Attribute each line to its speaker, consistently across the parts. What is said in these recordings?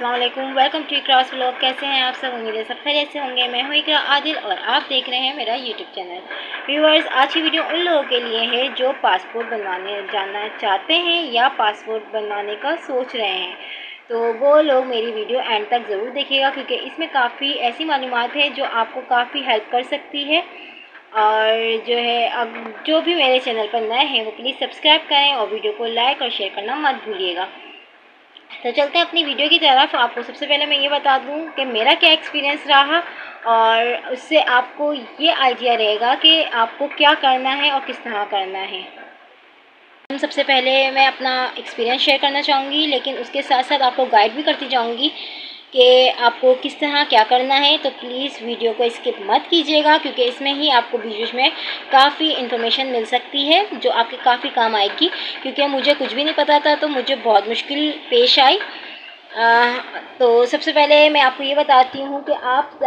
Speaker 1: अस्सलाम वालेकुम, welcome to इकरास vlog. कैसे हैं आप सब? उम्मीद है सब खैरियत से होंगे। मैं हूँ इकरा आदिल और आप देख रहे हैं मेरा यूट्यूब चैनल। व्यूअर्स, आज की वीडियो उन लोगों के लिए है जो पासपोर्ट बनवाने जाना चाहते हैं या पासपोर्ट बनवाने का सोच रहे हैं। तो वो लोग मेरी वीडियो एंड तक ज़रूर देखिएगा, क्योंकि इसमें काफ़ी ऐसी मालूमात है जो आपको काफ़ी हेल्प कर सकती है। और जो है, अब जो भी मेरे चैनल पर नए हैं वो प्लीज़ सब्सक्राइब करें और वीडियो को लाइक और शेयर करना मत भूलिएगा। तो चलते हैं अपनी वीडियो की तरफ। आपको सबसे पहले मैं ये बता दूं कि मेरा क्या एक्सपीरियंस रहा, और उससे आपको ये आइडिया रहेगा कि आपको क्या करना है और किस तरह करना है। सबसे पहले मैं अपना एक्सपीरियंस शेयर करना चाहूँगी, लेकिन उसके साथ साथ आपको गाइड भी करती जाऊँगी कि आपको किस तरह क्या करना है। तो प्लीज़ वीडियो को स्किप मत कीजिएगा, क्योंकि इसमें ही आपको बीच में काफ़ी इन्फॉर्मेशन मिल सकती है जो आपके काफ़ी काम आएगी। क्योंकि मुझे कुछ भी नहीं पता था, तो मुझे बहुत मुश्किल पेश आई। तो सबसे पहले मैं आपको ये बताती हूँ कि आप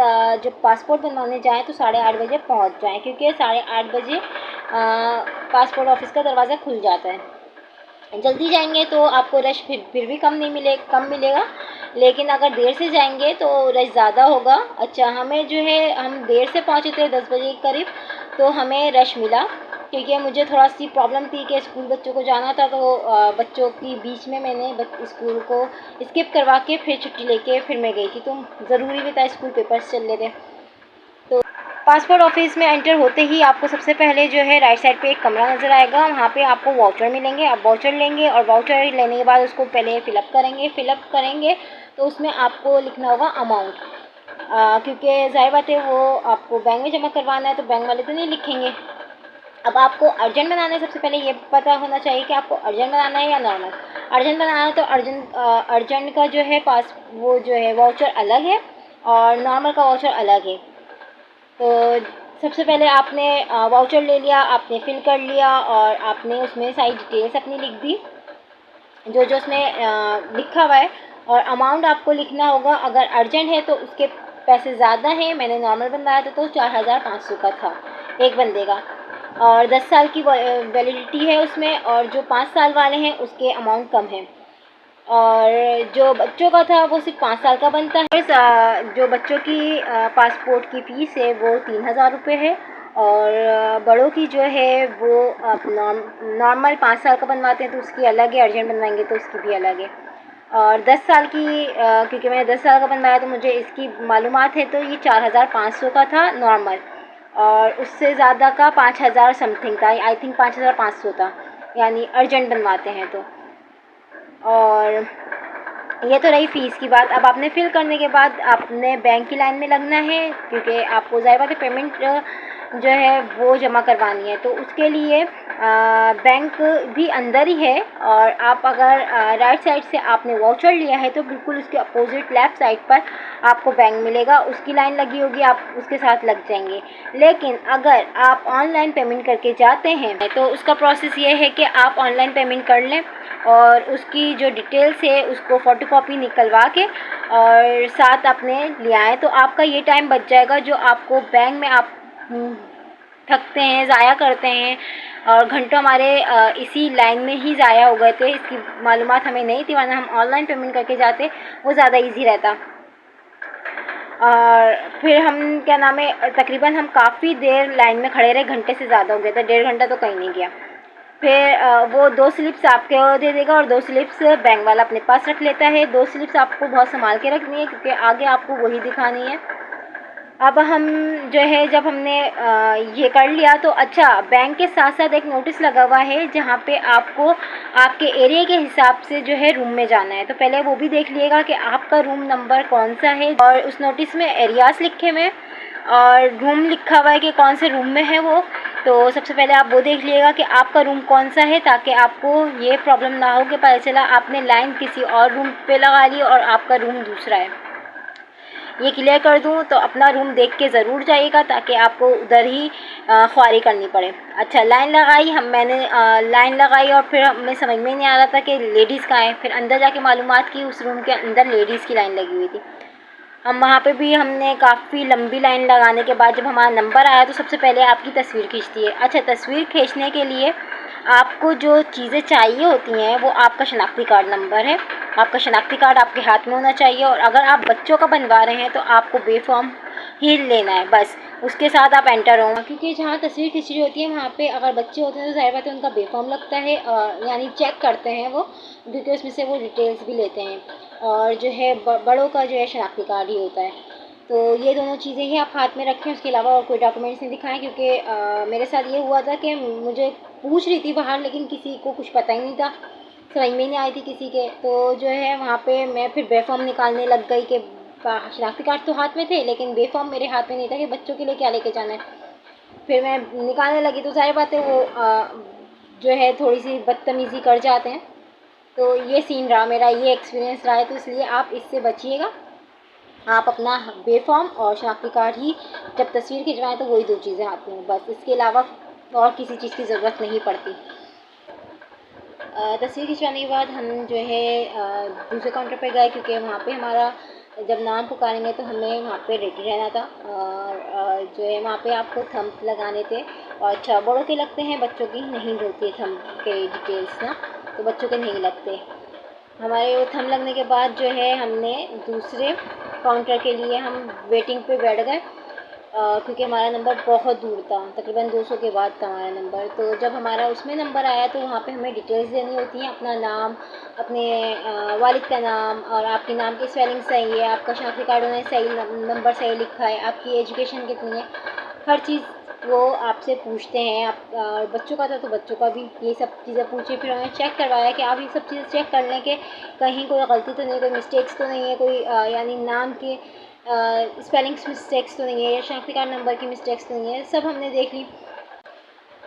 Speaker 1: जब पासपोर्ट बनवाने जाएँ तो 8:30 बजे पहुँच जाएँ, क्योंकि 8:30 बजे पासपोर्ट ऑफिस का दरवाज़ा खुल जाता है। जल्दी जाएंगे तो आपको रश फिर भी कम मिलेगा, लेकिन अगर देर से जाएंगे तो रश ज़्यादा होगा। अच्छा, हमें जो है, हम देर से पहुँचे थे 10 बजे के करीब, तो हमें रश मिला, क्योंकि मुझे थोड़ा सी प्रॉब्लम थी कि स्कूल बच्चों को जाना था। तो बच्चों की बीच में मैंने स्कूल को स्किप करवा के फिर छुट्टी लेके फिर मैं गई थी, तो ज़रूरी भी था, स्कूल पेपर्स चल रहे थे। तो पासपोर्ट ऑफिस में एंटर होते ही आपको सबसे पहले जो है राइट साइड पे एक कमरा नज़र आएगा, वहाँ पे आपको वाउचर मिलेंगे। आप वाउचर लेंगे और वाउचर लेने के बाद उसको पहले फ़िलअप करेंगे तो उसमें आपको लिखना होगा अमाउंट, क्योंकि ज़ाहिर बात है वो आपको बैंक में जमा करवाना है, तो बैंक वाले तो नहीं लिखेंगे। अब आपको अर्जेंट बनाना है। सबसे पहले ये पता होना चाहिए कि आपको अर्जेंट बनाना है या नॉर्मल। अर्जेंट बनाना है तो अर्जेंट का जो है वो जो है वाउचर अलग है और नॉर्मल का वाउचर अलग है। तो सबसे पहले आपने वाउचर ले लिया, आपने फिल कर लिया और आपने उसमें सारी डिटेल्स अपनी लिख दी जो जो उसमें लिखा हुआ है। और अमाउंट आपको लिखना होगा। अगर अर्जेंट है तो उसके पैसे ज़्यादा हैं। मैंने नॉर्मल बनवाया था तो 4500 का था एक बंदे का, और 10 साल की वैलिडिटी है उसमें, और जो 5 साल वाले हैं उसके अमाउंट कम है, और जो बच्चों का था वो सिर्फ 5 साल का बनता है। जो बच्चों की पासपोर्ट की फ़ीस है वो 3000 रुपये है, और बड़ों की जो है वो आप नॉर्मल 5 साल का बनवाते हैं तो उसकी अलग है, अर्जेंट बनवाएंगे तो उसकी भी अलग है। और 10 साल की क्योंकि मैंने 10 साल का बनवाया तो मुझे इसकी मालूमात है, तो ये 4500 का था नॉर्मल, और उससे ज़्यादा का 5000 समथिंग था, आई थिंक 5500 था, यानी अर्जेंट बनवाते हैं तो। और ये तो रही फ़ीस की बात। अब आपने फिल करने के बाद आपने बैंक की लाइन में लगना है, क्योंकि आपको ज़ाहिर बात है पेमेंट जो है वो जमा करवानी है। तो उसके लिए बैंक भी अंदर ही है, और आप अगर राइट साइड से आपने वाउचर लिया है तो बिल्कुल उसके अपोजिट लेफ़्ट साइड पर आपको बैंक मिलेगा, उसकी लाइन लगी होगी, आप उसके साथ लग जाएंगे। लेकिन अगर आप ऑनलाइन पेमेंट करके जाते हैं तो उसका प्रोसेस ये है कि आप ऑनलाइन पेमेंट कर लें और उसकी जो डिटेल्स है उसको फ़ोटोकॉपी निकलवा के और साथ अपने ले आएँ, तो आपका ये टाइम बच जाएगा जो आपको बैंक में आप थकते हैं, ज़ाया करते हैं, और घंटों हमारे इसी लाइन में ही ज़ाया हो गए थे। इसकी मालूमात हमें नहीं थी, वरना हम ऑनलाइन पेमेंट करके जाते वो ज़्यादा ईजी रहता। और फिर हम क्या नाम है, तकरीबन हम काफ़ी देर लाइन में खड़े रहे, घंटे से ज़्यादा हो गया था, 1.5 घंटा तो कहीं नहीं गया। फिर वो 2 स्लिप्स आपको दे देगा और 2 स्लिप्स बैंक वाला अपने पास रख लेता है। 2 स्लिप्स आपको बहुत संभाल के रखनी है, क्योंकि आगे आपको वही दिखानी है। अब हम जो है, जब हमने ये कर लिया तो अच्छा, बैंक के साथ साथ एक नोटिस लगा हुआ है जहाँ पे आपको आपके एरिया के हिसाब से जो है रूम में जाना है। तो पहले वो भी देख लिएगा कि आपका रूम नंबर कौन सा है, और उस नोटिस में एरियाज़ लिखे हुए और रूम लिखा हुआ है कि कौन से रूम में है वो। तो सबसे पहले आप वो देख लीजिएगा कि आपका रूम कौन सा है, ताकि आपको ये प्रॉब्लम ना हो कि पता चला आपने लाइन किसी और रूम पे लगा ली और आपका रूम दूसरा है। ये क्लियर कर दूं तो अपना रूम देख के ज़रूर जाइएगा, ताकि आपको उधर ही ख्वारी करनी पड़े। अच्छा, लाइन लगाई मैंने लाइन लगाई, और फिर हमें समझ में नहीं आ रहा था कि लेडीज़ कहाँ हैं। फिर अंदर जाके मालूमात की, उस रूम के अंदर लेडीज़ की लाइन लगी हुई थी। हम वहाँ पे भी हमने काफ़ी लंबी लाइन लगाने के बाद जब हमारा नंबर आया तो सबसे पहले आपकी तस्वीर खींचती है। अच्छा, तस्वीर खींचने के लिए आपको जो चीज़ें चाहिए होती हैं वो आपका शनाख्ती कार्ड नंबर है। आपका शनाख्ती कार्ड आपके हाथ में होना चाहिए, और अगर आप बच्चों का बनवा रहे हैं तो आपको बेफॉर्म ही लेना है, बस उसके साथ आप एंटर होंगे। क्योंकि जहाँ तस्वीर खींच रही होती है वहाँ पे अगर बच्चे होते हैं तो ज़ाहिर बात है उनका बेफॉर्म लगता है, यानी चेक करते हैं वो, क्योंकि उसमें से वो डिटेल्स भी लेते हैं। और जो है बड़ों का जो है शनाख्ती कार्ड ही होता है। तो ये दोनों चीज़ें ही आप हाथ में रखें, उसके अलावा और कोई डॉक्यूमेंट्स नहीं दिखाएं। क्योंकि मेरे साथ ये हुआ था कि मुझे पूछ रही थी बाहर, लेकिन किसी को कुछ पता ही नहीं था, समझ में नहीं आई थी किसी के। तो जो है वहाँ पे मैं फिर बेफॉर्म निकालने लग गई कि शनाख्ती कार्ड तो हाथ में थे लेकिन बेफॉर्म मेरे हाथ में नहीं था कि बच्चों के लिए क्या लेके जाना है। फिर मैं निकालने लगी तो सारी बातें वो जो है थोड़ी सी बदतमीज़ी कर जाते हैं। तो ये सीन रहा मेरा, ये एक्सपीरियंस रहा है, तो इसलिए आप इससे बचिएगा। आप अपना बेफॉर्म और शनाख्ती कार्ड ही जब तस्वीर खिंचवाएं तो वही दो चीज़ें आती हैं, बस इसके अलावा और किसी चीज़ की ज़रूरत नहीं पड़ती। तस्वीर खिंचवाने के बाद हम जो है दूसरे काउंटर पे गए, क्योंकि वहाँ पे हमारा जब नाम पुकारेंगे तो हमें वहाँ पे रेडी रहना था। और जो है वहाँ पे आपको थंब लगाने थे, और अच्छा बड़ों के लगते हैं, बच्चों की नहीं होती है थंब के डिटेल्स ना, तो बच्चों के नहीं लगते। हमारे वो थंब लगने के बाद जो है हमने दूसरे काउंटर के लिए हम वेटिंग पे बैठ गए, क्योंकि हमारा नंबर बहुत दूर था, तकरीबन 200 के बाद था हमारा नंबर। तो जब हमारा उसमें नंबर आया तो वहाँ पे हमें डिटेल्स देनी होती हैं, अपना नाम, अपने वालिद का नाम, और आपके नाम की स्पेलिंग सही है, आपका शनाख्ती कार्ड में सही नंबर सही लिखा है, आपकी एजुकेशन कितनी है, हर चीज़ वो आपसे पूछते हैं। आप बच्चों का था तो बच्चों का भी ये सब चीज़ें पूछी। फिर उन्होंने चेक करवाया कि आप ये सब चीज़ें चेक कर लें कि कहीं कोई गलती तो नहीं, कोई मिस्टेक्स तो नहीं है, कोई यानी नाम के स्पेलिंग्स मिस्टेक्स तो नहीं है, या शनाख्ती कार्ड नंबर की मिस्टेक्स तो नहीं है, सब हमने देख ली।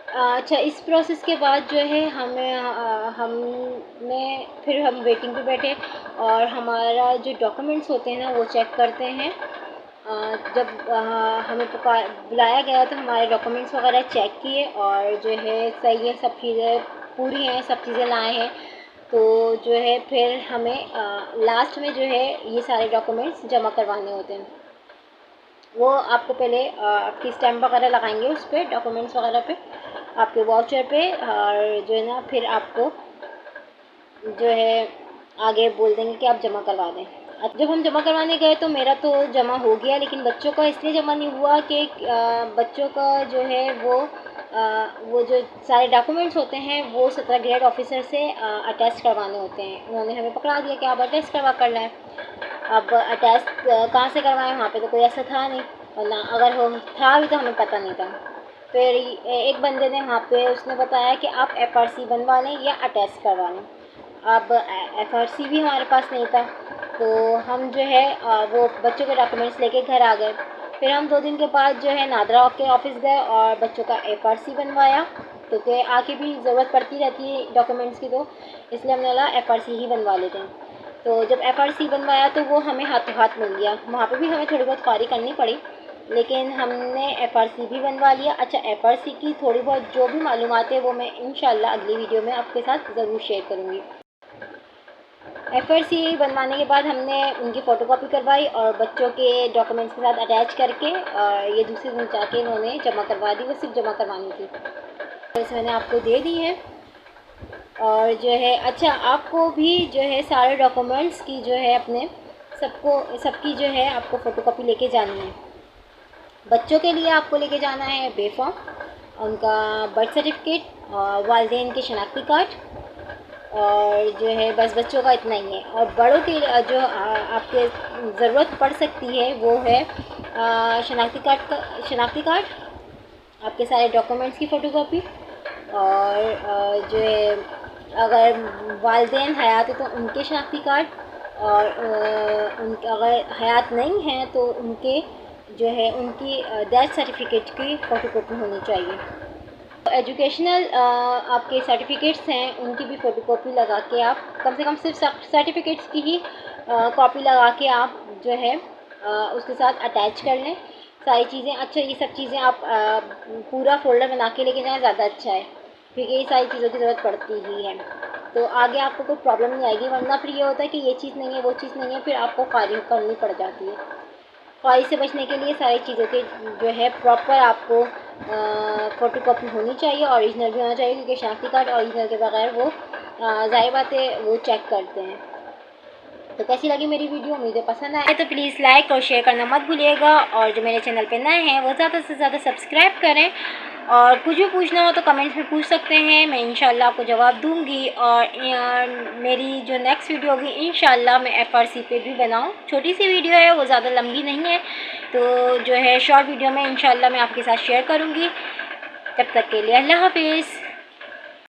Speaker 1: अच्छा, इस प्रोसेस के बाद जो है हमने फिर हम वेटिंग पे बैठे, और हमारा जो डॉक्यूमेंट्स होते हैं ना वो चेक करते हैं। जब हमें बुलाया गया तो हमारे डॉक्यूमेंट्स वगैरह चेक किए, और जो है सही है, सब चीज़ें पूरी हैं, सब चीज़ें लाए हैं। तो जो है फिर हमें लास्ट में जो है ये सारे डॉक्यूमेंट्स जमा करवाने होते हैं। वो आपको पहले आपकी स्टैम्प वगैरह लगाएंगे उस पर, डॉक्यूमेंट्स वगैरह पे, आपके वाउचर पे, और जो है ना फिर आपको जो है आगे बोल देंगे कि आप जमा करवा दें। अब जब हम जमा करवाने गए तो मेरा तो जमा हो गया, लेकिन बच्चों का इसलिए जमा नहीं हुआ कि बच्चों का जो है वो जो सारे डॉक्यूमेंट्स होते हैं वो 17 ग्रेड ऑफिसर से अटैच करवाने होते हैं। उन्होंने हमें पकड़ा दिया कि आप अटैच करवा कर लाएँ। अब अटैच कहाँ से करवाएं, वहाँ पे तो कोई ऐसा था नहीं, और ना अगर हो था भी तो हमें पता नहीं था। फिर एक बंदे ने वहाँ पे उसने बताया कि आप FRC बनवा लें या अटैच करवा लें। अब FRC भी हमारे पास नहीं था, तो हम जो है वो बच्चों के डॉक्यूमेंट्स लेके घर आ गए। फिर हम 2 दिन के बाद जो है नादरा के ऑफिस गए और बच्चों का FRC बनवाया, क्योंकि आगे भी ज़रूरत पड़ती रहती है डॉक्यूमेंट्स की, तो इसलिए हमने बोला FRC ही बनवा लेते हैं। तो जब FRC बनवाया तो वो हमें हाथों हाथ मिल गया। वहाँ पे भी हमें थोड़ी बहुत ख्वारी करनी पड़ी, लेकिन हमने FRC भी बनवा लिया। अच्छा, FRC की थोड़ी बहुत जो भी मालूमात है वो मैं इंशाल्लाह अगली वीडियो में आपके साथ ज़रूर शेयर करूँगी। FRC बनवाने के बाद हमने उनकी फ़ोटोकॉपी करवाई और बच्चों के डॉक्यूमेंट्स के साथ अटैच करके ये दूसरे दिन जाके इन्होंने जमा करवा दी। वो सिर्फ जमा करवानी थी, तो मैंने आपको दे दी है। और जो है अच्छा, आपको भी जो है सारे डॉक्यूमेंट्स की जो है अपने सबकी जो है आपको फ़ोटोकॉपी लेके जानी है। बच्चों के लिए आपको लेके जाना है बेफॉर्म, उनका बर्थ सर्टिफिकेट और वालिदैन के शनाख्ती कार्ड, और जो है बस बच्चों का इतना ही है। और बड़ों के जो आपके ज़रूरत पड़ सकती है वो है शनाख्ती कार्ड, आपके सारे डॉक्यूमेंट्स की फ़ोटोकॉपी, और जो है अगर वालिदैन हयात है तो उनके शनाख्ती कार्ड, और उनके अगर हयात नहीं हैं तो उनके जो है उनकी डेथ सर्टिफिकेट की फ़ोटोकॉपी होनी चाहिए। एजुकेशनल आपके सर्टिफिकेट्स हैं उनकी भी फ़ोटोकॉपी लगा के आप कम से कम सिर्फ सर्टिफिकेट्स की ही कॉपी लगा के आप जो है उसके साथ अटैच कर लें सारी चीज़ें। अच्छा, ये सब चीज़ें आप पूरा फ़ोल्डर बना के लेके जाएँ, ज़्यादा अच्छा है, क्योंकि ये सारी चीज़ों की ज़रूरत पड़ती ही है। तो आगे आपको कोई प्रॉब्लम नहीं आएगी, वरना फिर ये होता है कि ये चीज़ नहीं है, वो चीज़ नहीं है, फिर आपको ख्वारी करनी पड़ जाती है। ख्वाहिश से बचने के लिए सारी चीज़ों के जो है प्रॉपर आपको फ़ोटो कॉपी होनी चाहिए, ओरिजिनल भी होना चाहिए, क्योंकि शनाख्ती कार्ड ओरिजिनल के बगैर वो ज़ाहिर बात है वो चेक करते हैं। तो कैसी लगी मेरी वीडियो, मुझे पसंद आए तो प्लीज़ लाइक और शेयर करना मत भूलिएगा, और जो मेरे चैनल पे नए हैं वो ज़्यादा से ज़्यादा सब्सक्राइब करें, और कुछ भी पूछना हो तो कमेंट्स में पूछ सकते हैं, मैं इंशाल्लाह आपको जवाब दूंगी। और मेरी जो नेक्स्ट वीडियो होगी इंशाल्लाह मैं FRC पे भी बनाऊँ, छोटी सी वीडियो है वो, ज़्यादा लंबी नहीं है, तो जो है शॉर्ट वीडियो में इंशाल्लाह मैं आपके साथ शेयर करूँगी। तब तक के लिए अल्लाह हाफिज़।